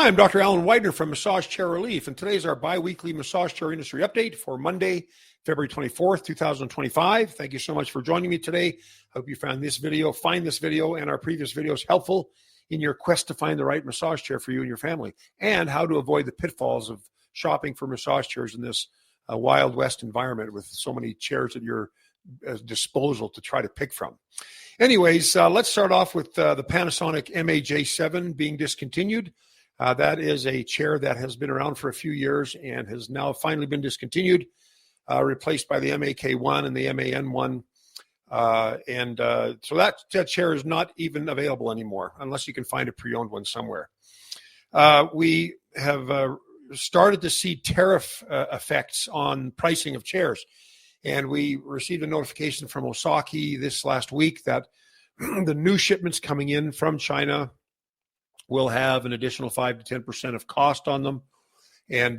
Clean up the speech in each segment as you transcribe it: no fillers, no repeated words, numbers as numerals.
I'm Dr. Alan Widener from Massage Chair Relief, and today's our bi-weekly massage chair industry update for Monday, February 24th, 2025. Thank you so much for joining me today. Hope you find this video and our previous videos helpful in your quest to find the right massage chair for you and your family, and how to avoid the pitfalls of shopping for massage chairs in this Wild West environment with so many chairs at your disposal to try to pick from. Anyways, let's start off with the Panasonic MAJ7 being discontinued. That is a chair that has been around for a few years and has now finally been discontinued, replaced by the MAK1 and the MAN1. So that chair is not even available anymore unless you can find a pre-owned one somewhere. We have started to see tariff effects on pricing of chairs. And we received a notification from Osaki this last week that the new shipments coming in from China will have an additional 5 to 10% of cost on them. And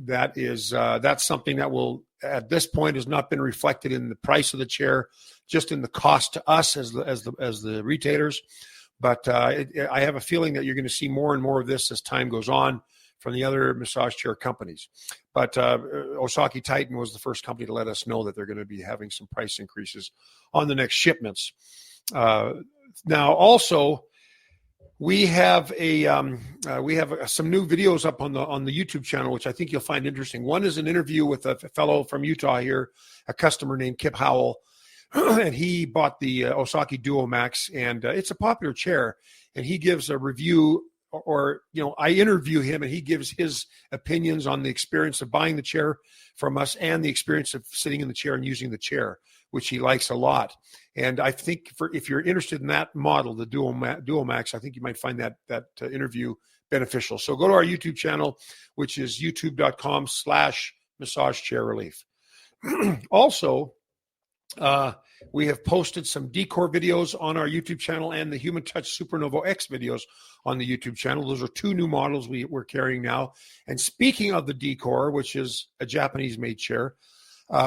that's something that will, at this point, has not been reflected in the price of the chair, just in the cost to us as the retailers. But I have a feeling that you're going to see more and more of this as time goes on from the other massage chair companies. But Osaki Titan was the first company to let us know that they're going to be having some price increases on the next shipments. Now, also, we have some new videos up on the YouTube channel, which I think you'll find interesting. One is an interview with a fellow from Utah here, a customer named Kip Howell, and he bought the Osaki Duo Max, and it's a popular chair. And he gives a review, or I interview him, and he gives his opinions on the experience of buying the chair from us and the experience of sitting in the chair and using the chair, which he likes a lot. And I think if you're interested in that model, the Duo Max, I think you might find that interview beneficial. So go to our YouTube channel, which is youtube.com/massage chair relief. Also, we have posted some Decor videos on our YouTube channel and the Human Touch Supernova X videos on the YouTube channel. Those are two new models we're carrying now. And speaking of the Decor, which is a Japanese-made chair,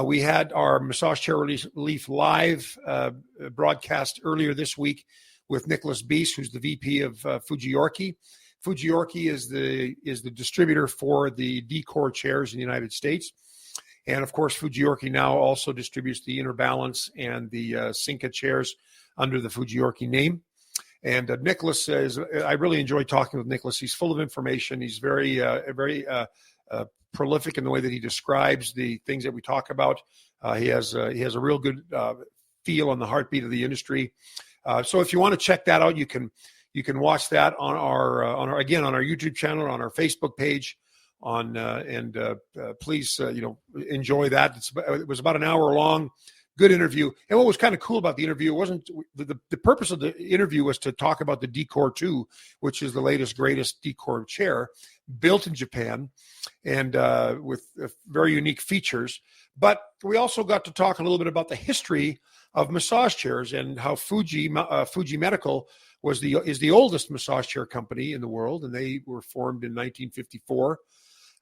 we had our Massage Chair Relief live broadcast earlier this week with Nicholas Beast, who's the VP of Fujiorki. Fujiorki is the distributor for the Decor chairs in the United States. And of course, Fujiorki now also distributes the Inner Balance and the Sinca chairs under the Fujiorki name. And Nicholas says, I really enjoy talking with Nicholas. He's full of information. He's very prolific in the way that he describes the things that we talk about. He has a real good feel on the heartbeat of the industry. So if you want to check that out, you can watch that on our YouTube channel, on our Facebook page. Please enjoy that. It was about an hour long, good interview. And what was kind of cool about the interview, it wasn't the purpose of the interview was to talk about the Decor 2, which is the latest, greatest Decor chair built in Japan and with very unique features. But we also got to talk a little bit about the history of massage chairs and how Fuji Medical is the oldest massage chair company in the world, and they were formed in 1954.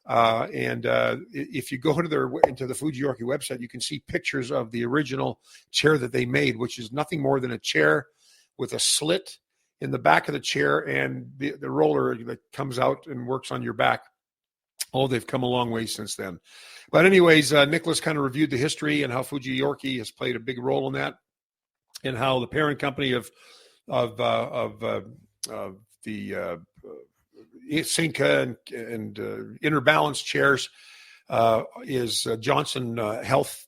If you go into the Fujiorki website, you can see pictures of the original chair that they made, which is nothing more than a chair with a slit in the back of the chair and the roller that comes out and works on your back. Oh, they've come a long way since then. But anyways, Nicholas kind of reviewed the history and how Fujiorki has played a big role in that, and how the parent company of the Sinca and Inner Balance chairs is Johnson Health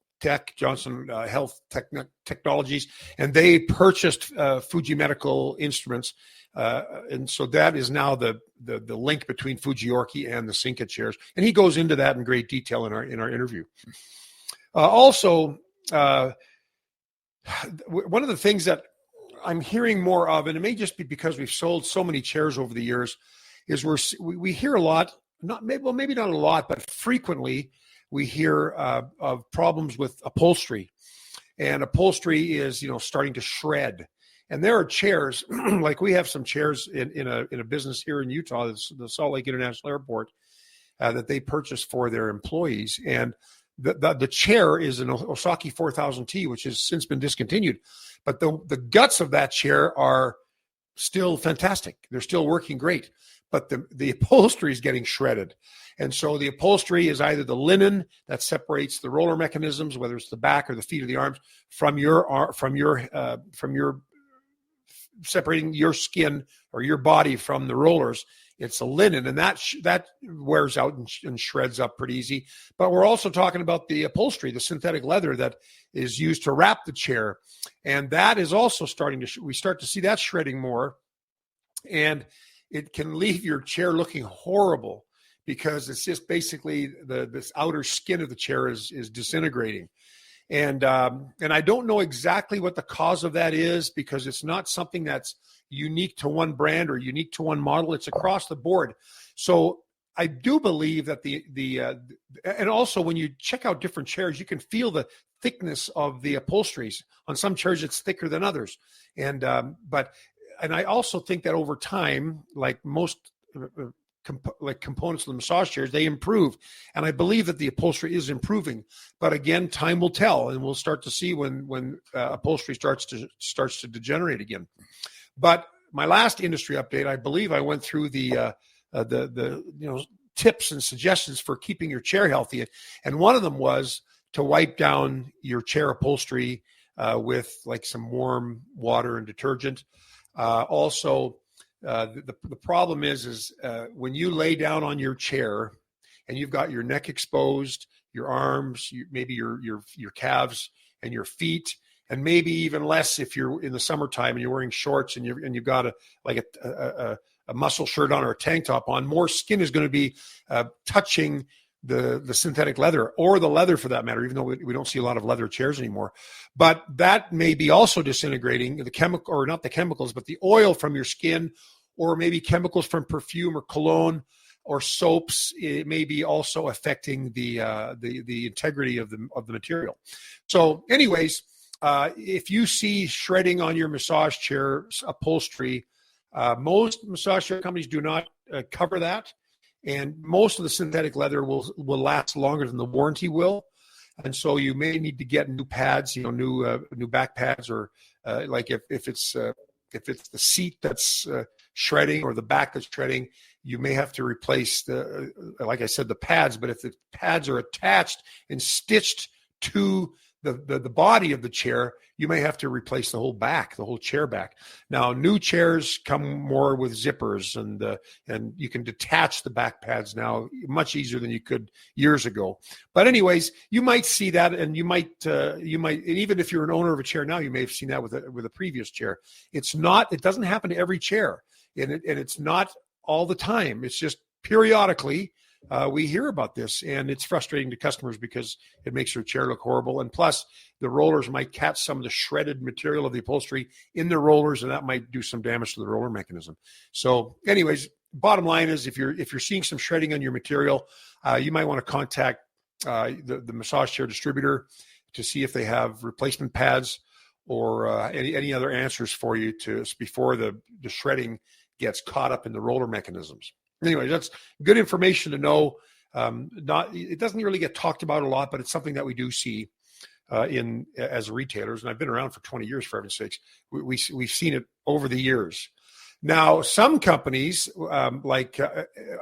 Technologies, and they purchased Fuji Medical Instruments, and so that is now the link between Fujiorki and the Sinca chairs, and he goes into that in great detail in our interview. Also, one of the things that I'm hearing more of, and it may just be because we've sold so many chairs over the years, is we hear a lot, maybe not a lot, but frequently we hear of problems with upholstery, and upholstery is starting to shred. And there are chairs, like we have some chairs in a business here in Utah, the Salt Lake International Airport, that they purchased for their employees, and the chair is an Osaki 4000T, which has since been discontinued, but the guts of that chair are still fantastic. They're still working great. but the upholstery is getting shredded. And so the upholstery is either the linen that separates the roller mechanisms, whether it's the back or the feet or the arms, from your separating your skin or your body from the rollers. It's a linen, and that wears out and shreds up pretty easy. But we're also talking about the upholstery, the synthetic leather that is used to wrap the chair, and that is also starting to. We start to see that shredding more, and it can leave your chair looking horrible because it's just basically this outer skin of the chair is disintegrating. And I don't know exactly what the cause of that is, because it's not something that's unique to one brand or unique to one model. It's across the board. So I do believe that and also when you check out different chairs, you can feel the thickness of the upholsteries. On some chairs, it's thicker than others. And I also think that over time, like most components of the massage chairs, they improve. And I believe that the upholstery is improving. But again, time will tell, and we'll start to see when upholstery starts to degenerate again. But my last industry update, I believe I went through the tips and suggestions for keeping your chair healthy. And one of them was to wipe down your chair upholstery with like some warm water and detergent. Also, the problem is when you lay down on your chair and you've got your neck exposed, your arms, maybe your calves and your feet, and maybe even less if you're in the summertime and you're wearing shorts and you've got a muscle shirt on or a tank top on, more skin is going to be touching the synthetic leather, or the leather for that matter, even though we don't see a lot of leather chairs anymore. But that may be also disintegrating the chemical, or not the chemicals, but the oil from your skin, or maybe chemicals from perfume or cologne or soaps. It may be also affecting the integrity of the material. So anyways, if you see shredding on your massage chair upholstery, most massage chair companies do not cover that. And most of the synthetic leather will last longer than the warranty will. And so you may need to get new pads, new back pads, or like if it's the seat that's shredding or the back that's shredding, you may have to replace like I said, the pads. But if the pads are attached and stitched to the body of the chair, you may have to replace the whole chair back. Now, new chairs come more with zippers, and you can detach the back pads now much easier than you could years ago. But anyways, you might see that, and you might, and even if you're an owner of a chair now, you may have seen that with a previous chair. It doesn't happen to every chair, and it's not all the time. It's just periodically. We hear about this, and it's frustrating to customers because it makes your chair look horrible. And plus, the rollers might catch some of the shredded material of the upholstery in the rollers, and that might do some damage to the roller mechanism. So anyways, bottom line is, if you're seeing some shredding on your material, you might want to contact the massage chair distributor to see if they have replacement pads or any other answers for you before the shredding gets caught up in the roller mechanisms. Anyway, that's good information to know. It doesn't really get talked about a lot, but it's something that we do see as retailers. And I've been around for 20 years, for heaven's sakes. We've seen it over the years. Now, some companies, like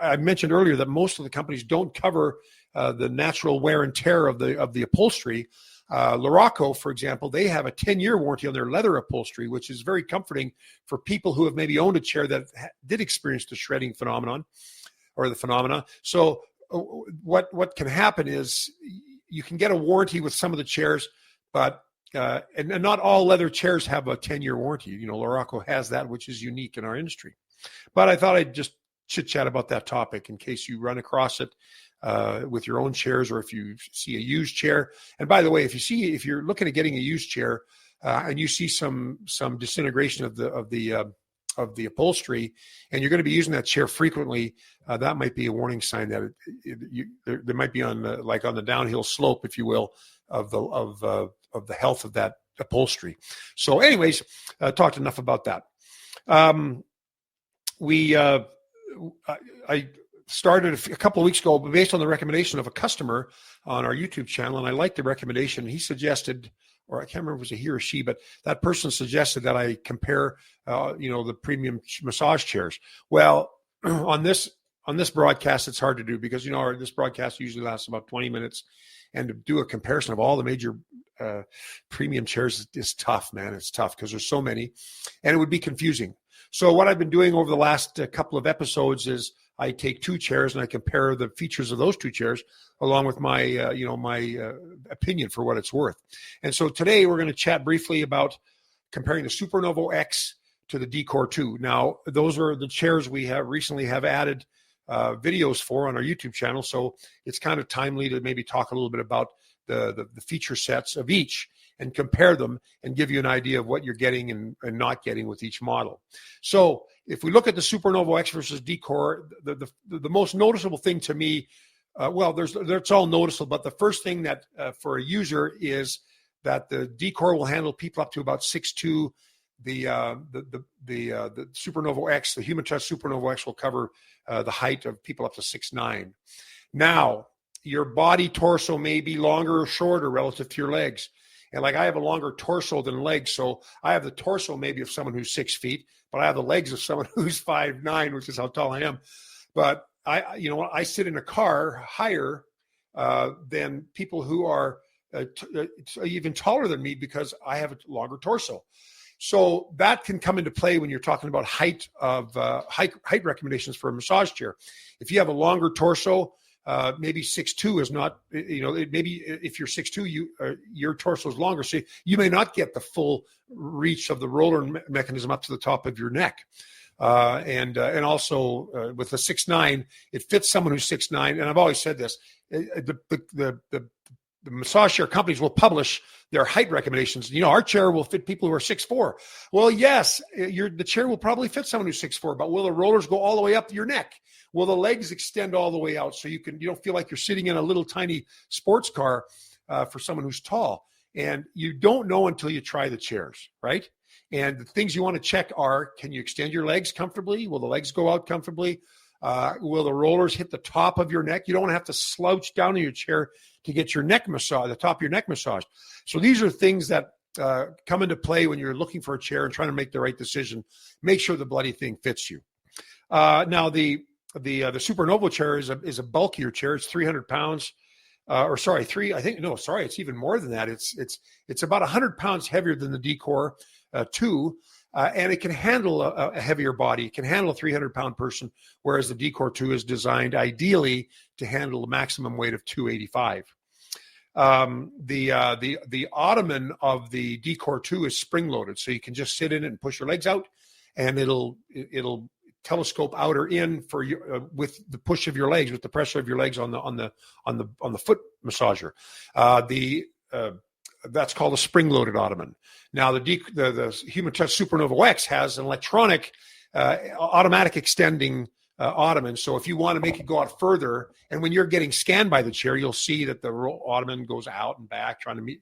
I mentioned earlier, that most of the companies don't cover the natural wear and tear of the upholstery. Luraco, for example, they have a 10-year warranty on their leather upholstery, which is very comforting for people who have maybe owned a chair that did experience the shredding phenomenon or the phenomena. So what can happen is you can get a warranty with some of the chairs, but and not all leather chairs have a 10-year warranty. Luraco has that, which is unique in our industry. But I thought I'd just chit-chat about that topic in case you run across it with your own chairs, or if you see a used chair. And by the way, if you're looking at getting a used chair and you see some disintegration of the upholstery, and you're going to be using that chair frequently, that might be a warning sign that there might be on the downhill slope, if you will, of the health of that upholstery. So, anyways, talked enough about that. I started a couple of weeks ago based on the recommendation of a customer on our YouTube channel, and I liked the recommendation. He suggested, or I can't remember if it was a he or she, but that person suggested that I compare, the premium massage chairs. Well, on this broadcast, it's hard to do because, this broadcast usually lasts about 20 minutes. And to do a comparison of all the major premium chairs is tough, man. It's tough because there's so many, and it would be confusing. So what I've been doing over the last couple of episodes is I take two chairs and I compare the features of those two chairs along with my, my opinion for what it's worth. And so today we're going to chat briefly about comparing the Supernovo X to the Decor 2. Now, those are the chairs we have recently added videos for on our YouTube channel. So it's kind of timely to maybe talk a little bit about the feature sets of each and compare them and give you an idea of what you're getting and not getting with each model. So if we look at the Supernovo X versus Decor, the most noticeable thing to me, it's all noticeable, but the first thing that for a user is that the Decor will handle people up to about 6'2". The Supernovo X, the Human Touch Supernovo X, will cover the height of people up to 6'9". Now, your body torso may be longer or shorter relative to your legs. And like I have a longer torso than legs, so I have the torso maybe of someone who's 6 feet, but I have the legs of someone who's 5'9", which is how tall I am. But I sit in a car higher than people who are even taller than me because I have a longer torso. So that can come into play when you're talking about height recommendations for a massage chair. If you have a longer torso, maybe 6'2" is not, maybe if you're 6'2", your torso is longer. So you may not get the full reach of the roller mechanism up to the top of your neck. And also with the 6'9", it fits someone who's 6'9". And I've always said this, the massage chair companies will publish their height recommendations. Our chair will fit people who are 6'4". Well, yes, the chair will probably fit someone who's 6'4", but will the rollers go all the way up to your neck? Will the legs extend all the way out so you don't feel like you're sitting in a little tiny sports car for someone who's tall? And you don't know until you try the chairs, right? And the things you want to check are, can you extend your legs comfortably? Will the legs go out comfortably? Will the rollers hit the top of your neck? You don't want to have to slouch down in your chair to get your neck massage, the top of your neck massage. So these are things that come into play when you're looking for a chair and trying to make the right decision. Make sure the bloody thing fits you. Now the Supernovo chair is a bulkier chair. It's 300 pounds, it's even more than that. It's about 100 pounds heavier than the Decor 2. And it can handle a heavier body. It can handle a 300-pound person, whereas the Decor 2 is designed ideally to handle a maximum weight of 285. The ottoman of the Decor 2 is spring-loaded, so you can just sit in it and push your legs out, and it'll telescope out or in for you with the push of your legs, with the pressure of your legs on the foot massager. That's called a spring-loaded ottoman. Now, the Human Touch Supernovo X has an electronic, automatic extending ottoman. So if you want to make it go out further, and when you're getting scanned by the chair, you'll see that the ottoman goes out and back, trying to meet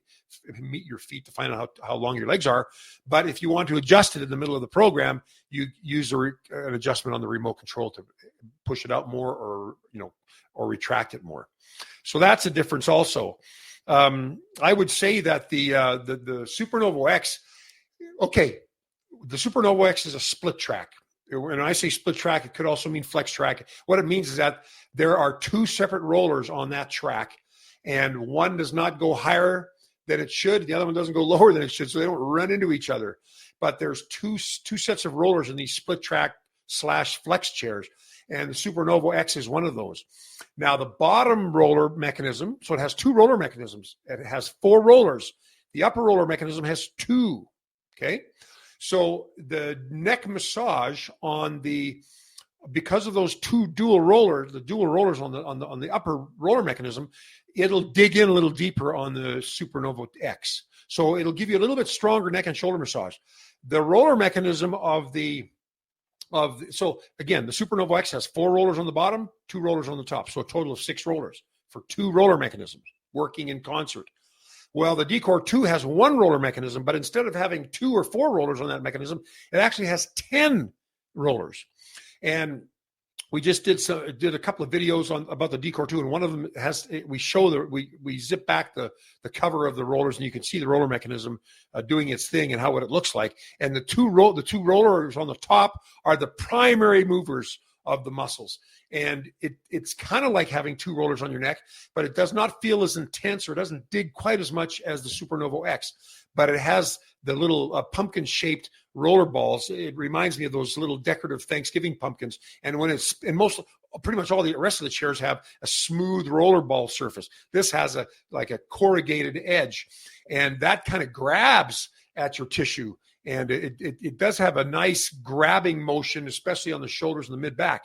your feet to find out how long your legs are. But if you want to adjust it in the middle of the program, you use an adjustment on the remote control to push it out more, or retract it more. So that's a difference also. I would say that the Supernovo X, the Supernovo X is a split track. When I say split track, it could also mean flex track. What it means is that there are two separate rollers on that track, and one does not go higher than it should. The other one doesn't go lower than it should, so they don't run into each other. But there's two sets of rollers in these split track / flex chairs, and the Supernovo X is one of those. Now, the bottom roller mechanism, so it has two roller mechanisms. It has 4 rollers. The upper roller mechanism has 2, okay? So the neck massage because of those two dual rollers on the upper roller mechanism, it'll dig in a little deeper on the Supernovo X. So it'll give you a little bit stronger neck and shoulder massage. The roller mechanism so again, the Supernovo X has 4 rollers on the bottom, 2 rollers on the top. So a total of 6 rollers for 2 roller mechanisms working in concert. Well, the Decor 2 has 1 roller mechanism, but instead of having 2 or 4 rollers on that mechanism, it actually has 10 rollers. And we just did a couple of videos about the Decor 2, and one of them we zip back the cover of the rollers, and you can see the roller mechanism doing its thing and what it looks like. And the two rollers on the top are the primary movers of the muscles. And it's kind of like having two rollers on your neck, but it does not feel as intense or doesn't dig quite as much as the Supernovo X. But it has the little pumpkin-shaped roller balls. It reminds me of those little decorative Thanksgiving pumpkins. And when it's in pretty much all the rest of the chairs have a smooth roller ball surface. This has a corrugated edge, and that kind of grabs at your tissue. And it does have a nice grabbing motion, especially on the shoulders and the mid back.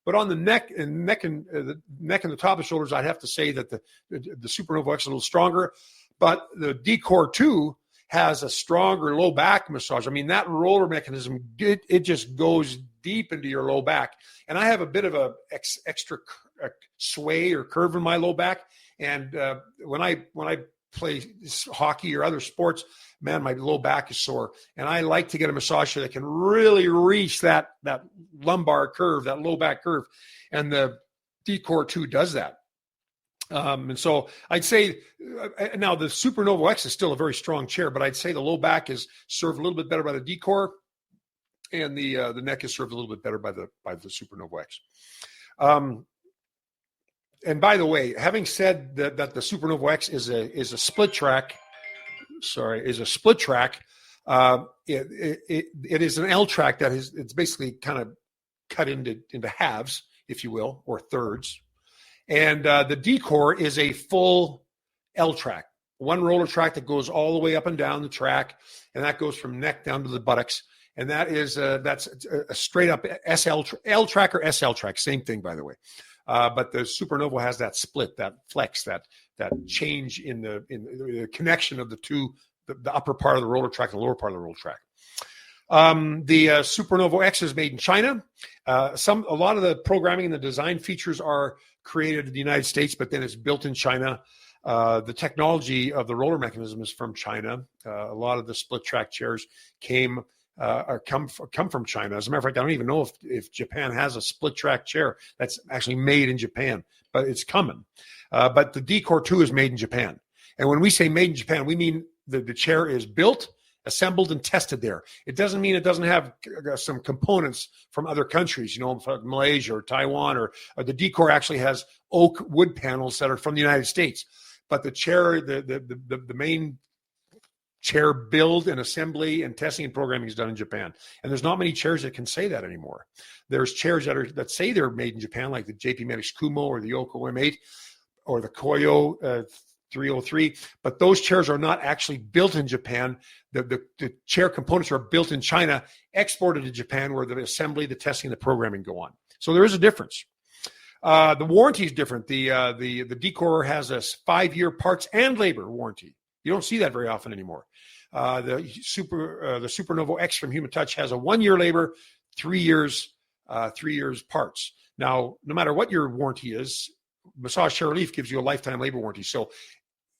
But on the neck and the top of the shoulders, I'd have to say that the Supernovo X is a little stronger. But the Decor 2 has a stronger low back massage. I mean, that roller mechanism, it just goes deep into your low back. And I have a bit of a extra sway or curve in my low back. And when I play hockey or other sports, man, my low back is sore. And I like to get a massage that can really reach that lumbar curve, that low back curve. And the Decor 2 does that. And so I'd say now the Supernovo X is still a very strong chair, but I'd say the low back is served a little bit better by the Decor, and the neck is served a little bit better by the Supernovo X. And by the way, having said that the Supernovo X is a split track, it is an L track that it's basically kind of cut into halves, if you will, or thirds. And the Decor is a full L track, one roller track that goes all the way up and down the track, and that goes from neck down to the buttocks. And that's a straight up L track or SL track, same thing, by the way. But the Supernovo has that split, that flex, that change in the connection of the two, the upper part of the roller track and the lower part of the roller track. The Supernovo X is made in China. A lot of the programming and the design features are created in the United States, but then it's built in China. The technology of the roller mechanism is from China. A lot of the split track chairs come from China. As a matter of fact, I don't even know if Japan has a split track chair that's actually made in Japan, but it's coming. But the Decor 2 is made in Japan. And when we say made in Japan, we mean the chair is built, assembled, and tested there. It doesn't mean it doesn't have some components from other countries, Malaysia or Taiwan, or the Decor actually has oak wood panels that are from the United States. But the chair, the main chair build and assembly and testing and programming is done in Japan. And there's not many chairs that can say that anymore. There's chairs that say they're made in Japan, like the JP Medics Kumo or the Yoko M8 or the Koyo 303, but those chairs are not actually built in Japan. The chair components are built in China, exported to Japan, where the assembly, the testing, the programming go on. So there is a difference. The warranty is different. The Decor has a 5-year parts and labor warranty. You don't see that very often anymore. The Supernovo X from Human Touch has a 1-year labor, 3 years parts. Now, no matter what your warranty is, Massage Chair Relief gives you a lifetime labor warranty. So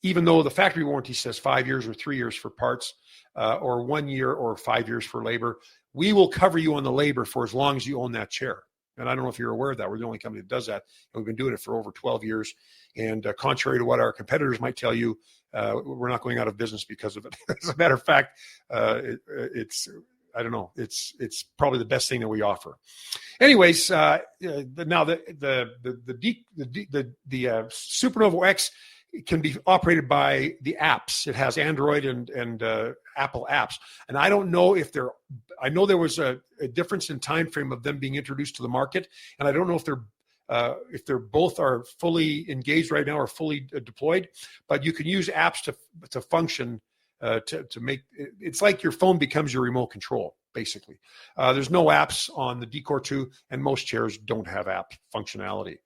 even though the factory warranty says 5 years or 3 years for parts, or 1 year or 5 years for labor, we will cover you on the labor for as long as you own that chair. And I don't know if you're aware of that. We're the only company that does that. And we've been doing it for over 12 years. And contrary to what our competitors might tell you, we're not going out of business because of it. As a matter of fact, it's I don't know. It's probably the best thing that we offer. Anyways, now the Supernovo X can be operated by the apps. It has Android and Apple apps. And I don't know if I know there was a difference in time frame of them being introduced to the market, and I don't know if they're both are fully engaged right now or fully deployed. But you can use apps to function. To make it's like your phone becomes your remote control, basically. There's no apps on the Decor 2, and most chairs don't have app functionality.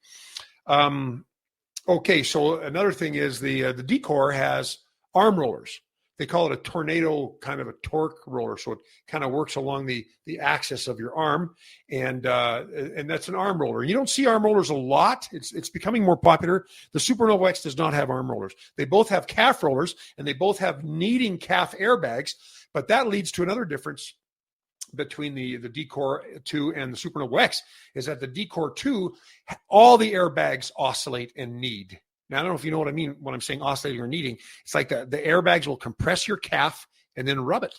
Okay, so another thing is the Decor has arm rollers. They call it a tornado, kind of a torque roller, so it kind of works along the axis of your arm, and that's an arm roller. You don't see arm rollers a lot. It's becoming more popular. The Supernovo X does not have arm rollers. They both have calf rollers, and they both have kneading calf airbags, but that leads to another difference between the Decor 2 and the Supernovo X, is that the Decor 2, all the airbags oscillate and knead. Now, I don't know if you know what I mean when I'm saying oscillating or kneading. It's like the airbags will compress your calf and then rub it,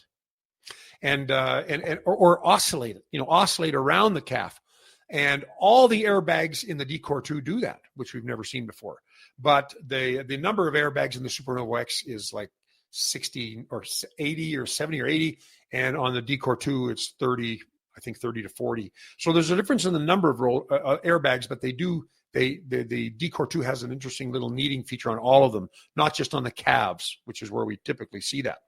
or oscillate it. Oscillate around the calf. And all the airbags in the Decor 2 do that, which we've never seen before. But the number of airbags in the Supernova X is like 60 or 80 or 70 or 80. And on the Decor 2, it's 30, I think 30 to 40. So there's a difference in the number of airbags, but the Decor 2 has an interesting little kneading feature on all of them, not just on the calves, which is where we typically see that.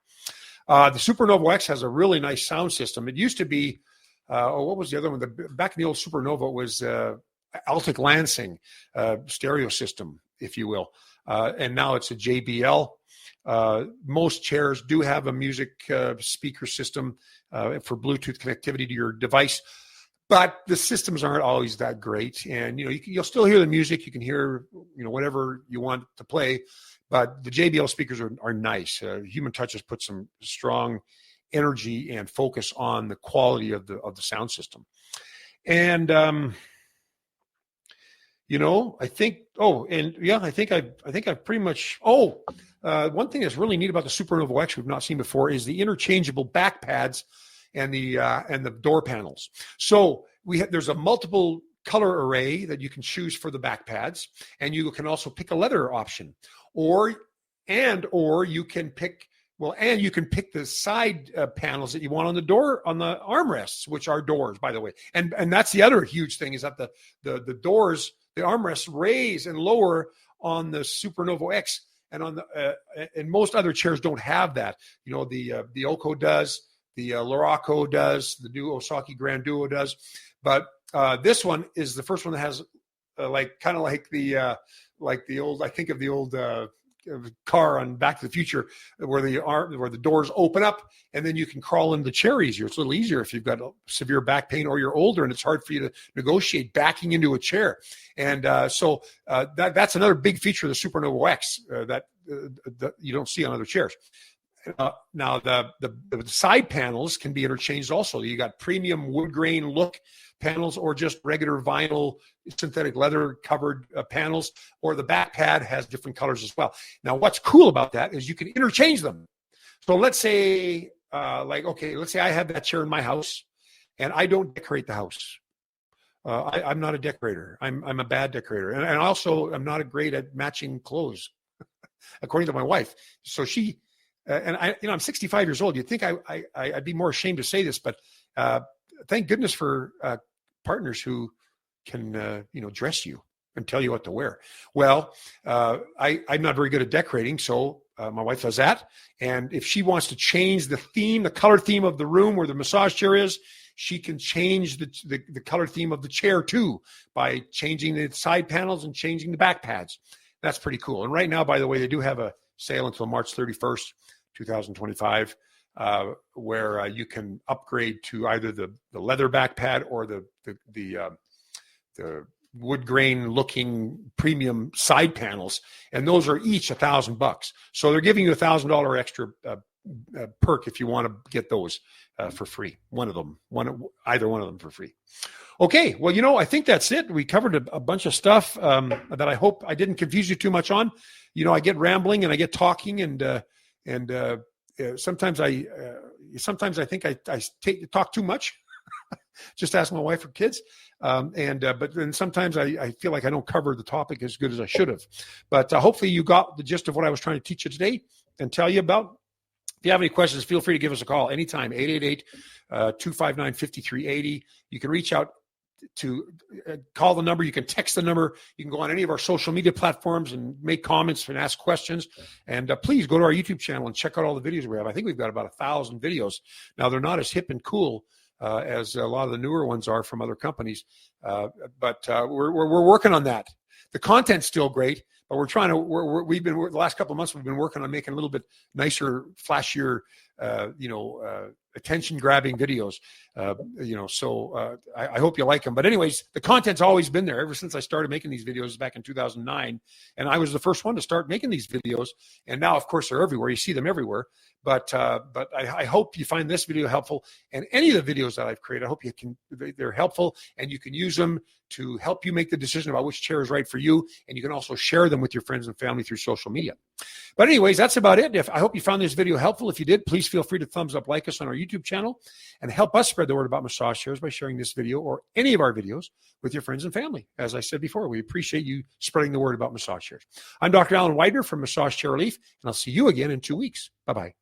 The Supernova X has a really nice sound system. It used to be, what was the other one? Back in the old Supernova, it was Altic Lansing stereo system, if you will. And now it's a JBL. Most chairs do have a music speaker system for Bluetooth connectivity to your device, but the systems aren't always that great. And, you'll still hear the music. You can hear, whatever you want to play, but the JBL speakers are nice. Human Touch has put some strong energy and focus on the quality of the sound system. And, I think I've pretty much, one thing that's really neat about the Supernova X we've not seen before is the interchangeable back pads and the door panels. So there's a multiple color array that you can choose for the back pads, and you can also pick a leather option, or you can pick the side panels that you want on the door, on the armrests, which are doors, by the way. And that's the other huge thing, is that the doors, the armrests raise and lower on the Supernova X, and on and most other chairs don't have that. The Oko does, the Luraco does, the new Osaki Grand Duo does, but this one is the first one that has like the old, I think of the old car on Back to the Future, where the doors open up and then you can crawl into the chair easier. It's a little easier if you've got severe back pain or you're older and it's hard for you to negotiate backing into a chair. And so that's another big feature of the Supernova X that you don't see on other chairs. Now the side panels can be interchanged also. You got premium wood grain look panels, or just regular vinyl synthetic leather covered panels, or the back pad has different colors as well. Now what's cool about that is you can interchange them. So let's say let's say I have that chair in my house and I don't decorate the house. I'm not a decorator. I'm a bad decorator, and also I'm not great at matching clothes, according to my wife. So she I'm 65 years old. You'd think I'd be more ashamed to say this, but thank goodness for partners who can dress you and tell you what to wear. Well, I'm not very good at decorating, so my wife does that. And if she wants to change the color theme of the room where the massage chair is, she can change the color theme of the chair too, by changing the side panels and changing the back pads. That's pretty cool. And right now, by the way, they do have a sale until March 31st, 2025, where you can upgrade to either the leather back pad or the wood grain looking premium side panels, and those are each $1,000. So they're giving you $1,000 extra perk if you want to get those for free. Either one of them for free. Okay, well, I think that's it. We covered a bunch of stuff that I hope I didn't confuse you too much on. I get rambling and I get talking, and sometimes I think I talk too much. Just ask my wife or kids. But then sometimes I feel like I don't cover the topic as good as I should have. But hopefully you got the gist of what I was trying to teach you today and tell you about. If you have any questions, feel free to give us a call anytime, 888-259-5380. You can reach out to call the number. You can text the number. You can go on any of our social media platforms and make comments and ask questions. And please go to our YouTube channel and check out all the videos we have. I think we've got about 1,000 videos. Now, they're not as hip and cool as a lot of the newer ones are from other companies. But we're working on that. The content's still great, but we're trying to. The last couple of months we've been working on making a little bit nicer, flashier, attention-grabbing videos. So I hope you like them. But anyways, the content's always been there ever since I started making these videos back in 2009, and I was the first one to start making these videos. And now, of course, they're everywhere. You see them everywhere. But I hope you find this video helpful, and any of the videos that I've created. I hope they're helpful, and you can use them to help you make the decision about which chair is right for you. And you can also share them with your friends and family through social media. But anyways, that's about it. I hope you found this video helpful. If you did, please feel free to thumbs up, like us on our YouTube channel, and help us spread the word about massage chairs by sharing this video or any of our videos with your friends and family. As I said before, we appreciate you spreading the word about massage chairs. I'm Dr. Alan Widener from Massage Chair Relief, and I'll see you again in 2 weeks. Bye-bye.